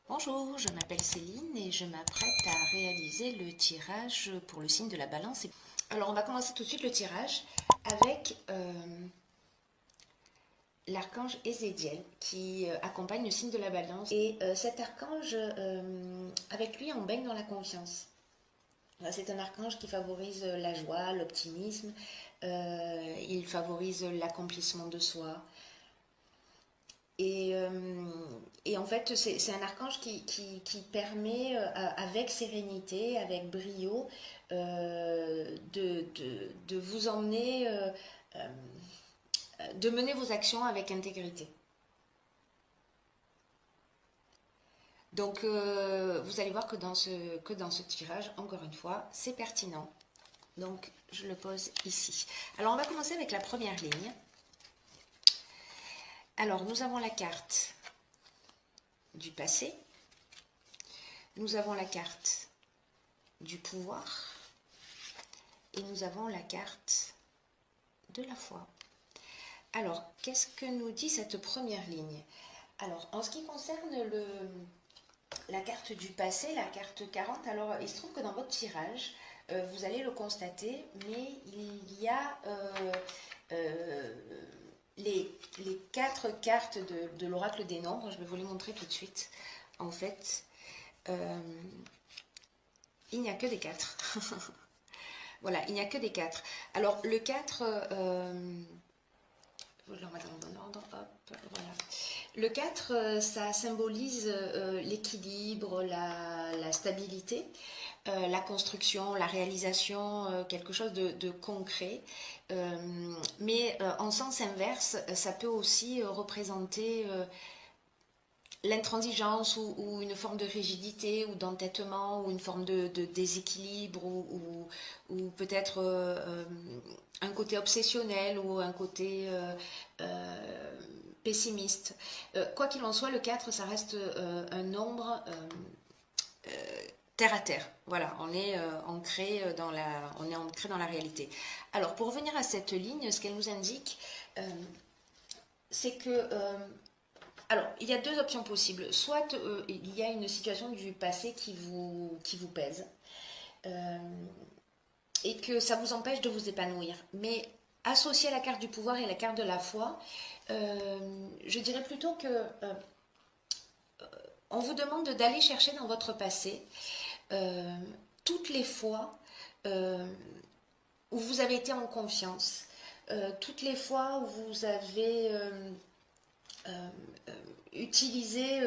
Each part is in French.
Bonjour, je m'appelle Céline et je m'apprête à réaliser le tirage pour le signe de la balance. Alors on va commencer tout de suite le tirage avec l'archange Ézéchiel qui accompagne le signe de la balance. Et cet archange, avec lui on baigne dans la confiance. C'est un archange qui favorise la joie, l'optimisme, il favorise l'accomplissement de soi. Et, euh, et en fait, c'est un archange qui permet, avec sérénité, avec brio, de vous emmener, euh, de mener vos actions avec intégrité. Donc, vous allez voir que dans ce tirage, encore une fois, c'est pertinent. Donc, je le pose ici. Alors, on va commencer avec la première ligne. Alors, nous avons la carte du passé. Nous avons la carte du pouvoir. Et nous avons la carte de la foi. Alors, qu'est-ce que nous dit cette première ligne? Alors, en ce qui concerne la carte du passé, la carte 40, alors il se trouve que dans votre tirage, vous allez le constater, mais il y a euh, les quatre cartes de l'oracle des nombres. Je vais vous les montrer tout de suite. En fait, euh, il n'y a que des quatre. Voilà, il n'y a que des 4. Alors, le 4, je le remettre dans le bon ordre, hop, voilà. Le 4, ça symbolise l'équilibre, la stabilité, la construction, la réalisation, quelque chose de concret. Mais en sens inverse, ça peut aussi représenter l'intransigeance ou une forme de rigidité ou d'entêtement ou une forme de déséquilibre ou peut-être un côté obsessionnel ou un côté pessimiste. Quoi qu'il en soit, le 4, ça reste un nombre terre à terre. Voilà, on est on est ancré dans la réalité. Alors, pour revenir à cette ligne, ce qu'elle nous indique, c'est que alors, il y a deux options possibles. Soit il y a une situation du passé qui vous pèse euh, et que ça vous empêche de vous épanouir. Mais associé à la carte du pouvoir et à la carte de la foi, je dirais plutôt que on vous demande d'aller chercher dans votre passé euh, toutes les fois euh, où vous avez été en confiance, toutes les fois où vous avez euh, utiliser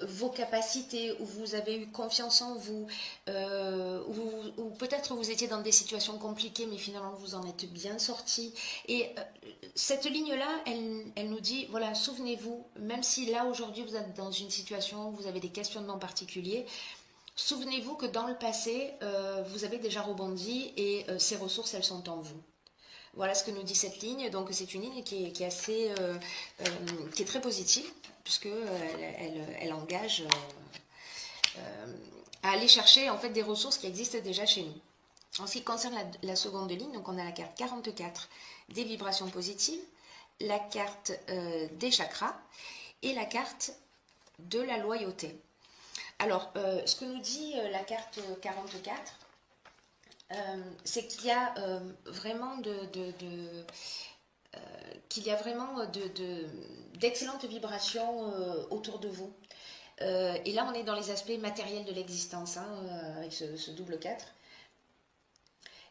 vos capacités, où vous avez eu confiance en vous, ou peut-être vous étiez dans des situations compliquées, mais finalement vous en êtes bien sorti. Et cette ligne-là, elle nous dit, voilà, souvenez-vous, même si là aujourd'hui vous êtes dans une situation où vous avez des questionnements particuliers, souvenez-vous que dans le passé, vous avez déjà rebondi et ces ressources, elles sont en vous. Voilà ce que nous dit cette ligne. Donc c'est une ligne qui est assez, qui est très positive puisque elle engage à aller chercher en fait des ressources qui existent déjà chez nous. En ce qui concerne la seconde ligne, donc on a la carte 44 des vibrations positives, la carte des chakras et la carte de la loyauté. Alors, ce que nous dit la carte 44, c'est qu'il y a vraiment qu'il y a vraiment d'excellentes vibrations autour de vous. Et là, on est dans les aspects matériels de l'existence, hein, avec ce double 4.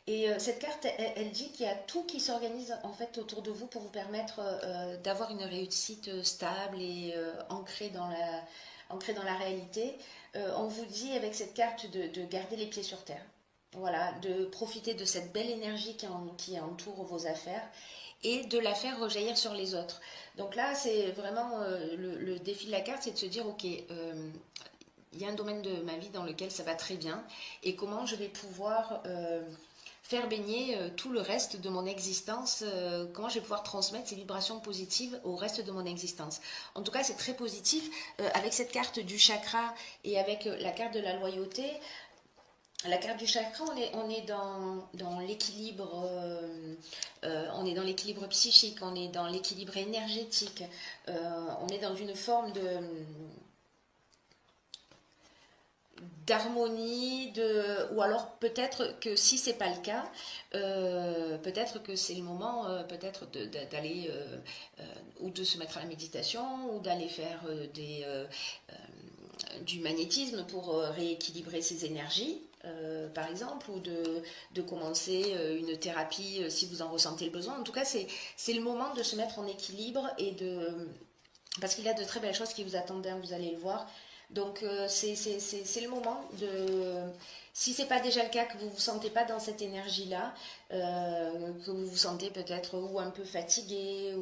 Et cette carte, elle dit qu'il y a tout qui s'organise en fait autour de vous pour vous permettre d'avoir une réussite stable et ancrée dans la réalité. On vous dit avec cette carte de garder les pieds sur terre. Voilà, de profiter de cette belle énergie qui entoure vos affaires et de la faire rejaillir sur les autres. Donc là, c'est vraiment le défi de la carte, c'est de se dire, ok, il y a un domaine de ma vie dans lequel ça va très bien et comment je vais pouvoir faire baigner tout le reste de mon existence, comment je vais pouvoir transmettre ces vibrations positives au reste de mon existence. En tout cas, c'est très positif. Avec cette carte du chakra et avec la carte de la loyauté, la carte du chakra, on est dans l'équilibre, on est dans l'équilibre psychique, on est dans l'équilibre énergétique, on est dans une forme d'harmonie, ou alors peut-être que si c'est pas le cas, peut-être que c'est le moment peut-être d'aller ou de se mettre à la méditation ou d'aller faire du magnétisme pour rééquilibrer ses énergies. Par exemple, ou de commencer une thérapie si vous en ressentez le besoin. En tout cas, c'est le moment de se mettre en équilibre parce qu'il y a de très belles choses qui vous attendent, hein, vous allez le voir. Donc c'est le moment de, si c'est pas déjà le cas, que vous vous sentez pas dans cette énergie-là, que vous vous sentez peut-être ou un peu fatigué,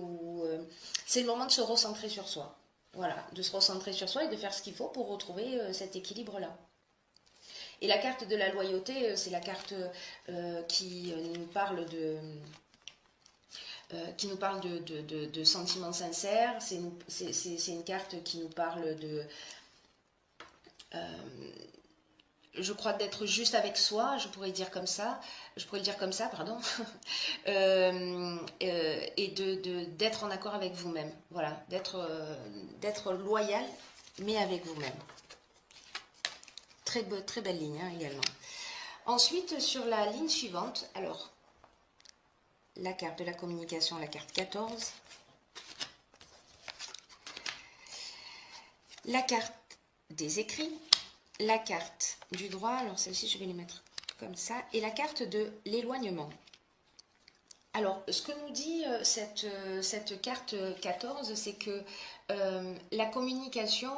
c'est le moment de se recentrer sur soi. Voilà, de se recentrer sur soi et de faire ce qu'il faut pour retrouver cet équilibre-là. Et la carte de la loyauté, c'est la carte qui nous parle de sentiments sincères. C'est une carte qui nous parle je crois, d'être juste avec soi, je pourrais le dire comme ça, pardon, et d'être en accord avec vous-même. Voilà, d'être loyal, mais avec vous-même. Très belle ligne hein, également. Ensuite, sur la ligne suivante, alors, la carte de la communication, la carte 14. La carte des écrits, la carte du droit, alors celle-ci je vais les mettre comme ça, et la carte de l'éloignement. Alors, ce que nous dit cette carte 14, c'est que la communication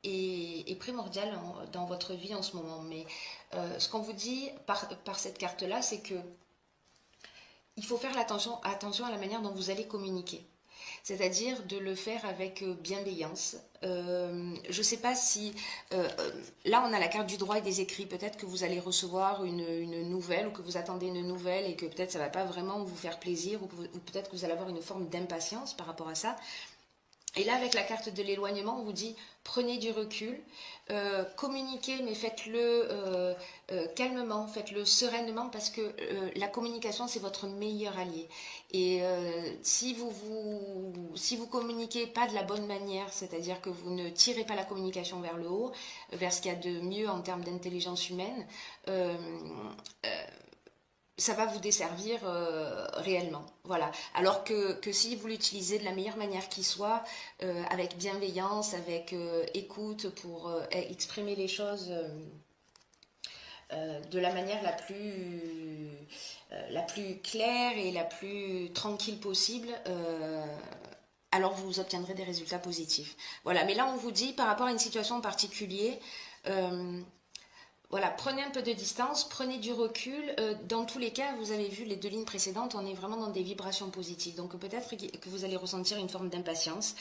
est primordiale dans votre vie en ce moment. Mais ce qu'on vous dit par cette carte-là, c'est que il faut faire attention à la manière dont vous allez communiquer. C'est-à-dire de le faire avec bienveillance. Je ne sais pas si... là, on a la carte du droit et des écrits. Peut-être que vous allez recevoir une nouvelle ou que vous attendez une nouvelle et que peut-être ça ne va pas vraiment vous faire plaisir ou peut-être que vous allez avoir une forme d'impatience par rapport à ça. Et là, avec la carte de l'éloignement, on vous dit prenez du recul, communiquez, mais faites-le calmement, faites-le sereinement, parce que la communication, c'est votre meilleur allié. Et si vous communiquez pas de la bonne manière, c'est-à-dire que vous ne tirez pas la communication vers le haut, vers ce qu'il y a de mieux en termes d'intelligence humaine, ça va vous desservir réellement. Voilà. Alors que si vous l'utilisez de la meilleure manière qui soit, avec bienveillance, avec écoute pour exprimer les choses de la manière la plus claire et la plus tranquille possible, alors vous obtiendrez des résultats positifs. Voilà. Mais là, on vous dit, par rapport à une situation en particulier, voilà, prenez un peu de distance, prenez du recul. Dans tous les cas, vous avez vu les deux lignes précédentes, on est vraiment dans des vibrations positives. Donc peut-être que vous allez ressentir une forme d'impatience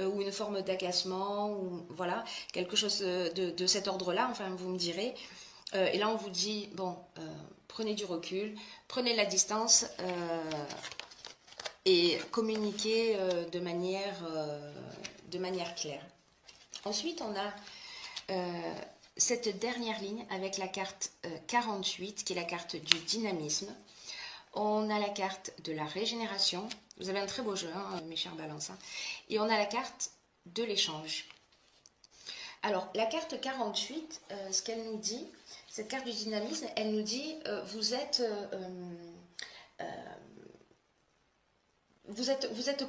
ou une forme d'agacement, ou voilà, quelque chose de cet ordre-là, enfin vous me direz. Et là, on vous dit, bon, prenez du recul, prenez la distance et communiquez de manière claire. Ensuite, on a cette dernière ligne avec la carte 48, qui est la carte du dynamisme. On a la carte de la régénération. Vous avez un très beau jeu, hein, mes chers balances. Hein. Et on a la carte de l'échange. Alors, la carte 48, ce qu'elle nous dit, cette carte du dynamisme, elle nous dit, vous êtes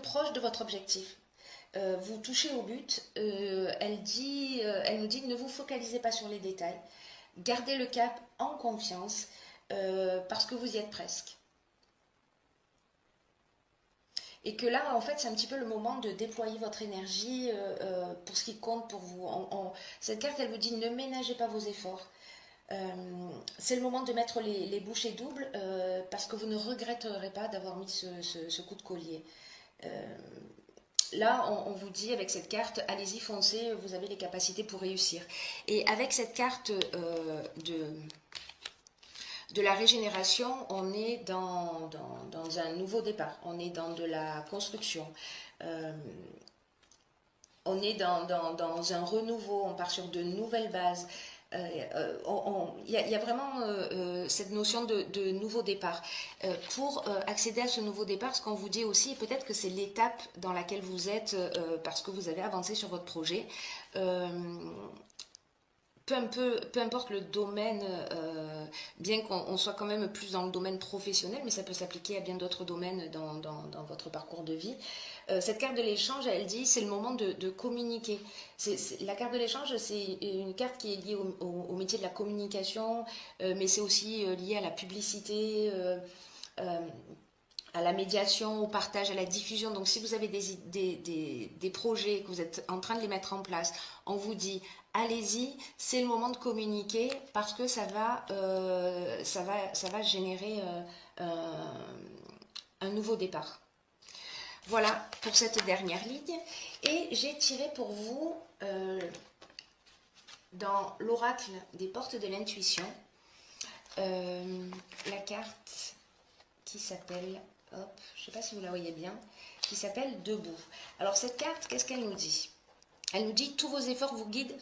proche de votre objectif. Vous touchez au but. Elle nous dit, ne vous focalisez pas sur les détails. Gardez le cap en confiance parce que vous y êtes presque. Et que là, en fait, c'est un petit peu le moment de déployer votre énergie pour ce qui compte pour vous. Cette carte, elle vous dit, ne ménagez pas vos efforts. C'est le moment de mettre les bouchées doubles parce que vous ne regretterez pas d'avoir mis ce coup de collier. Là, on vous dit avec cette carte, allez-y, foncez, vous avez les capacités pour réussir. Et avec cette carte de la régénération, on est dans un nouveau départ, on est dans de la construction, on est dans un renouveau, on part sur de nouvelles bases. Il y a vraiment cette notion de nouveau départ. Pour accéder à ce nouveau départ, ce qu'on vous dit aussi, peut-être que c'est l'étape dans laquelle vous êtes parce que vous avez avancé sur votre projet. peu importe le domaine, bien qu'on soit quand même plus dans le domaine professionnel, mais ça peut s'appliquer à bien d'autres domaines dans votre parcours de vie. Cette carte de l'échange, elle dit, c'est le moment de communiquer. La carte de l'échange, c'est une carte qui est liée au métier de la communication, mais c'est aussi lié à la publicité, euh, à la médiation, au partage, à la diffusion. Donc si vous avez des projets, que vous êtes en train de les mettre en place, on vous dit allez-y, c'est le moment de communiquer parce que ça va générer un nouveau départ. Voilà pour cette dernière ligne. Et j'ai tiré pour vous, dans l'oracle des portes de l'intuition, la carte qui s'appelle, hop, je ne sais pas si vous la voyez bien, qui s'appelle Debout. Alors cette carte, qu'est-ce qu'elle nous dit? Elle nous dit, tous vos efforts vous guident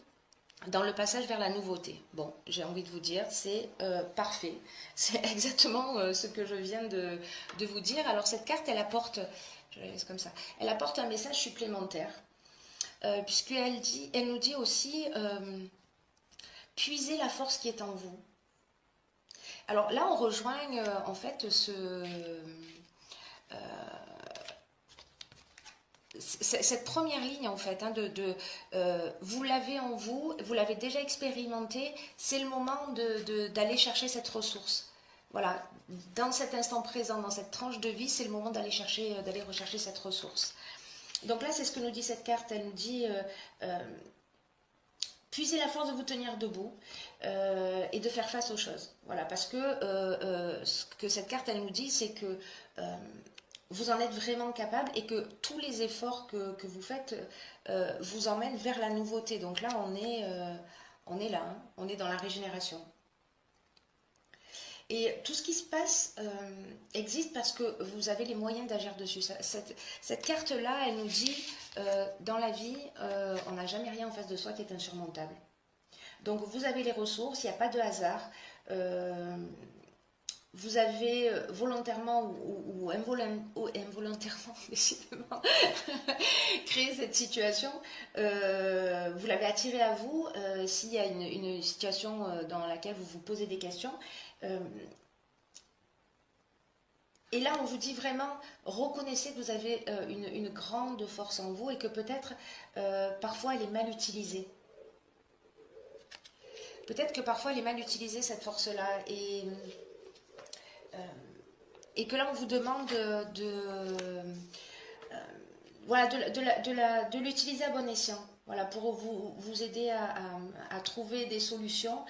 dans le passage vers la nouveauté. Bon, j'ai envie de vous dire, c'est parfait. C'est exactement ce que je viens de vous dire. Alors cette carte, elle apporte, je la laisse comme ça, elle apporte un message supplémentaire, puisqu'elle elle nous dit aussi, puisez la force qui est en vous. Alors là, on rejoint en fait cette première ligne en fait, hein, vous l'avez en vous, vous l'avez déjà expérimenté, c'est le moment d'aller chercher cette ressource. Voilà, dans cet instant présent, dans cette tranche de vie, c'est le moment d'aller rechercher cette ressource. Donc là, c'est ce que nous dit cette carte. Elle nous dit puisez la force de vous tenir debout et de faire face aux choses. Voilà, parce que ce que cette carte, elle nous dit, c'est que vous en êtes vraiment capable et que tous les efforts que vous faites vous emmènent vers la nouveauté. Donc là, on est là, hein, on est dans la régénération. Et tout ce qui se passe existe parce que vous avez les moyens d'agir dessus. Cette carte-là, elle nous dit, dans la vie, on n'a jamais rien en face de soi qui est insurmontable. Donc vous avez les ressources, il n'y a pas de hasard. Vous avez volontairement ou involontairement, décidément, créé cette situation. Vous l'avez attirée à vous. S'il y a une situation dans laquelle vous vous posez des questions, et là, on vous dit vraiment, reconnaissez que vous avez une grande force en vous et que peut-être, parfois, elle est mal utilisée. Peut-être que parfois, elle est mal utilisée, cette force-là. Et que là, on vous demande voilà, de l'utiliser à bon escient. Voilà, pour vous aider à trouver des solutions.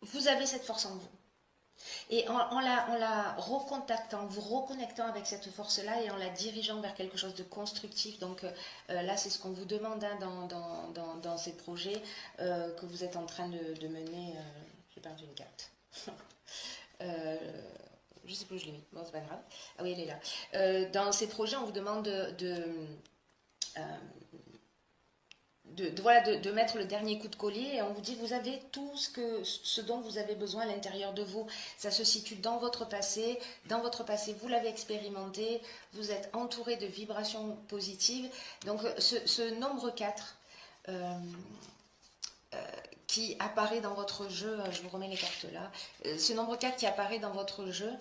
Vous avez cette force en vous. Et en la recontactant, vous reconnectant avec cette force-là et en la dirigeant vers quelque chose de constructif. Donc là, c'est ce qu'on vous demande hein, dans ces projets que vous êtes en train de mener. J'ai perdu une carte. Je sais plus où je l'ai mis. Bon, c'est pas grave. Ah oui, elle est là. Dans ces projets, on vous demande de mettre le dernier coup de collier et on vous dit vous avez tout ce dont vous avez besoin à l'intérieur de vous. Ça se situe dans votre passé. Dans votre passé, vous l'avez expérimenté. Vous êtes entouré de vibrations positives. Donc ce nombre 4 qui apparaît dans votre jeu, je vous remets les cartes là, ce nombre 4 qui apparaît dans votre jeu,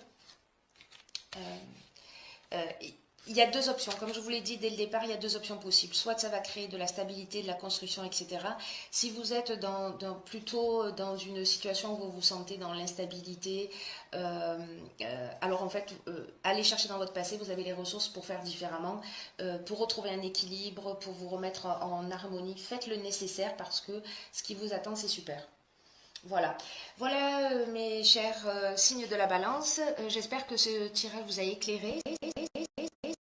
il y a deux options. Comme je vous l'ai dit dès le départ, il y a deux options possibles. Soit ça va créer de la stabilité, de la construction, etc. Si vous êtes plutôt dans une situation où vous vous sentez dans l'instabilité, alors en fait, allez chercher dans votre passé, vous avez les ressources pour faire différemment, pour retrouver un équilibre, pour vous remettre en harmonie. Faites le nécessaire parce que ce qui vous attend, c'est super. Voilà, voilà mes chers signes de la balance. J'espère que ce tirage vous a éclairé.